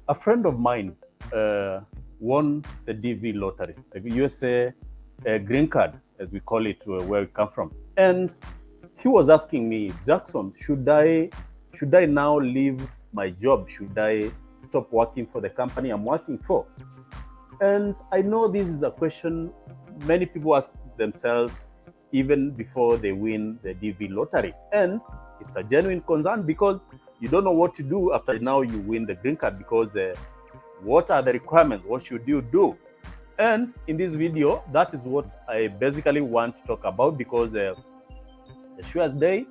a friend of mine won the DV lottery, the USA green card, as we call it, where we come from. And he was asking me, Jackson, should I now leave my job? Should I stop working for the company I'm working for? And I know this is a question many people ask themselves even before they win the DV lottery. And it's a genuine concern because you don't know what to do after now you win the green card, because what are the requirements? What should you do? And in this video, that is what I basically want to talk about, because the surest day,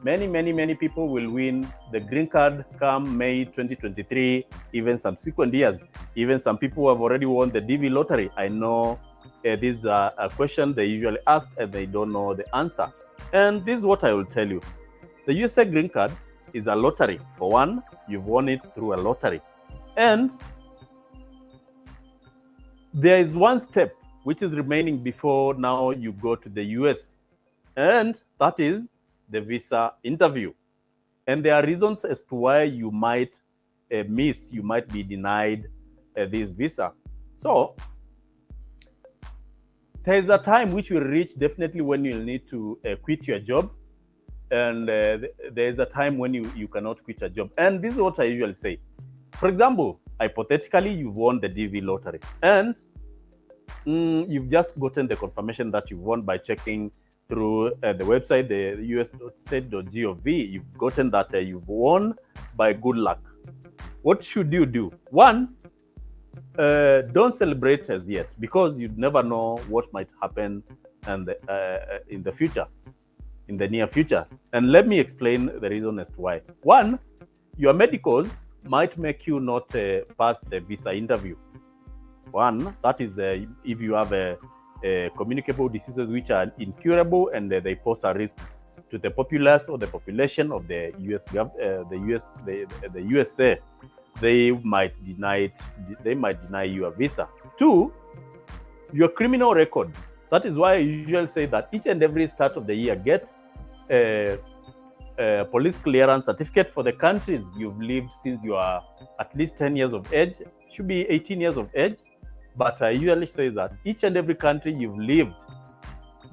many people will win the green card come May 2023, even subsequent years. Even some people have already won the DV lottery. I know this is a question they usually ask and they don't know the answer. And this is what I will tell you. The USA green card is a lottery. For one, you've won it through a lottery. And there is one step which is remaining before now you go to the US, and that is the visa interview. And there are reasons as to why you might you might be denied this visa. So there is a time which will reach definitely when you'll need to quit your job. And there is a time when you cannot quit a job. And this is what I usually say. For example, hypothetically, you've won the DV lottery and you've just gotten the confirmation that you've won by checking through the website, the us.state.gov. You've gotten that you've won by good luck. What should you do? One, don't celebrate as yet, because you never know what might happen and in the future, in the near future. And let me explain the reason as to why. One, your medicals might make you not pass the visa interview. One, that is if you have communicable diseases which are incurable and they pose a risk to the populace or the population of the the USA, they might deny you a visa. Two, your criminal record. That is why I usually say that each and every start of the year, get a police clearance certificate for the countries you've lived since you are at least 10 years of age. Should be 18 years of age. But I usually say that each and every country you've lived,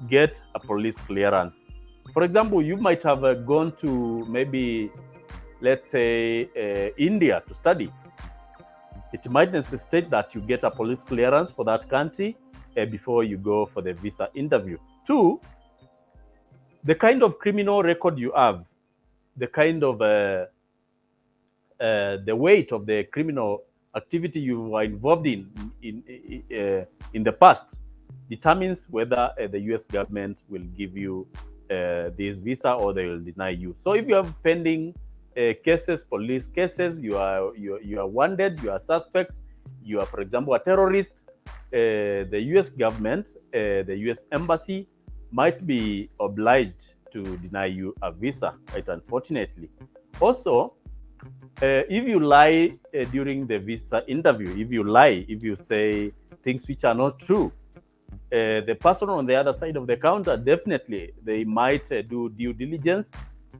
get a police clearance. For example, you might have gone to maybe, let's say, India to study. It might necessitate that you get a police clearance for that country before you go for the visa interview. Two, the kind of criminal record you have, the kind of the weight of the criminal activity you were involved in the past determines whether the US government will give you this visa or they will deny you. So if you have pending cases, police cases, you are wanted, you are suspect, you are, for example, a terrorist, the US government, the US embassy might be obliged to deny you a visa, right, unfortunately. Also, if you lie during the visa interview, if you say things which are not true, the person on the other side of the counter, definitely they might do due diligence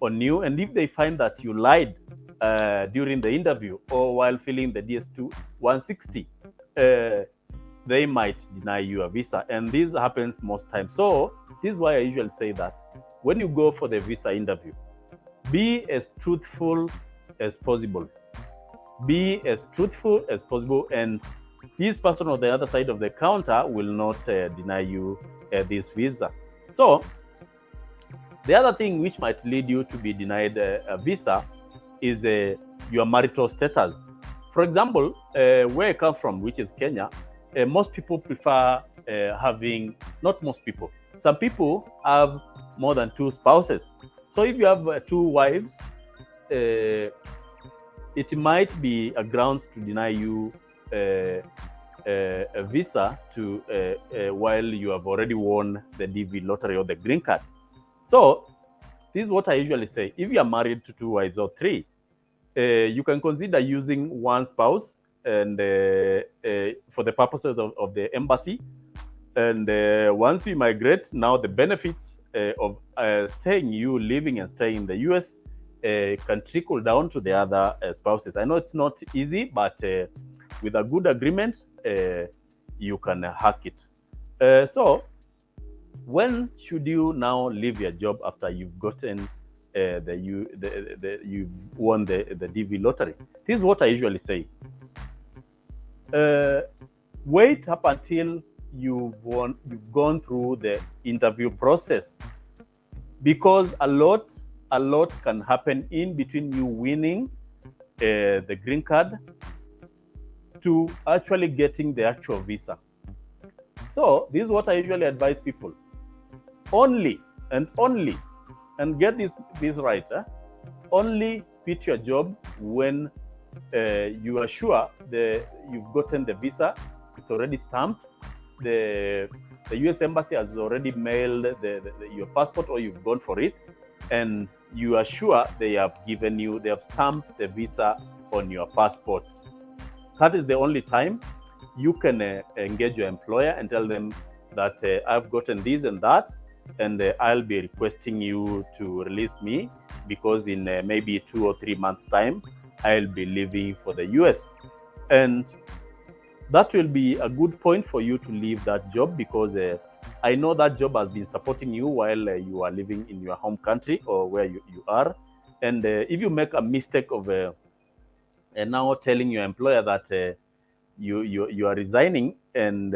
on you. And if they find that you lied during the interview or while filling the DS2 160, they might deny you a visa. And this happens most times. So this is why I usually say that when you go for the visa interview, be as truthful as possible. Be as truthful as possible, and this person on the other side of the counter will not deny you this visa. So the other thing which might lead you to be denied a visa is your marital status. For example, where I come from, which is Kenya, most people prefer having, not most people, some people have more than 2 spouses. So if you have 2 wives, it might be a grounds to deny you a visa to while you have already won the DV lottery or the green card. So this is what I usually say. If you are married to 2 wives or 3, you can consider using 1 spouse and for the purposes of the embassy. And once we migrate, now the benefits of living and staying in the US can trickle down to the other spouses. I know it's not easy, but with a good agreement, you can hack it. So when should you now leave your job after you've gotten you've won the DV lottery? This is what I usually say. Wait up until you've gone through the interview process, because a lot can happen in between you winning the green card to actually getting the actual visa. So this is what I usually advise people. Only and get this right, only quit your job when you are sure you've gotten the visa, it's already stamped, the US Embassy has already mailed your passport, or you've gone for it, and you are sure they have stamped the visa on your passport. That is the only time you can engage your employer and tell them that I've gotten this and that, and I'll be requesting you to release me, because in maybe 2 or 3 months' time, I'll be leaving for the US. And that will be a good point for you to leave that job, because I know that job has been supporting you while you are living in your home country or where you are. And if you make a mistake of now telling your employer that you are resigning and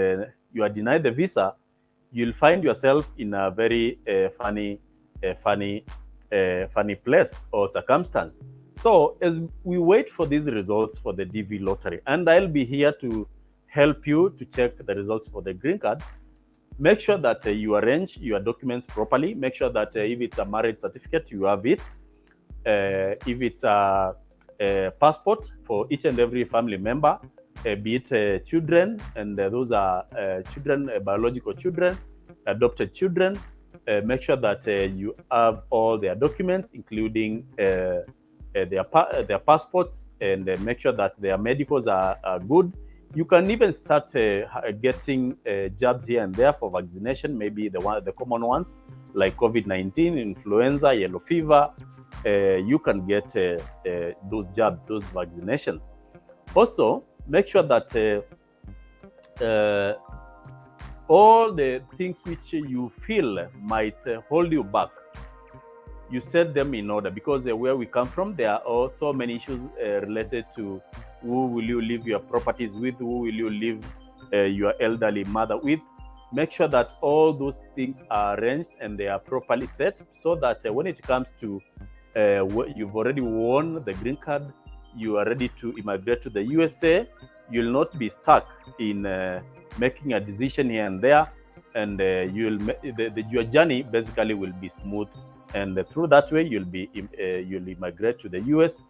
you are denied the visa, you'll find yourself in a very funny place or circumstance. So as we wait for these results for the DV lottery, and I'll be here to help you to check the results for the green card, make sure that you arrange your documents properly. Make sure that if it's a marriage certificate, you have it. If it's a passport for each and every family member, be it children, and those are children, biological children, adopted children. Make sure that you have all their documents, including their passports, and make sure that their medicals are good. You can even start getting jabs here and there for vaccination, maybe the common ones like COVID-19, influenza, yellow fever. You can get those jabs, those vaccinations. Also, make sure that all the things which you feel might hold you back, you set them in order, because where we come from, there are also many issues related to who will you leave your properties with, who will you leave your elderly mother with. Make sure that all those things are arranged and they are properly set, so that when it comes to you've already won the green card, you are ready to immigrate to the USA, you'll not be stuck in making a decision here and there, and your journey basically will be smooth, and through that way you'll immigrate to the US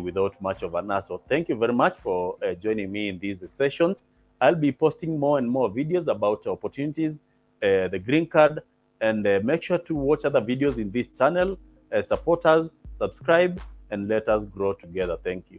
without much of an hassle. Thank you very much for joining me in these sessions. I'll be posting more and more videos about opportunities, the green card, and make sure to watch other videos in this channel. Support us, subscribe, and let us grow together. Thank you.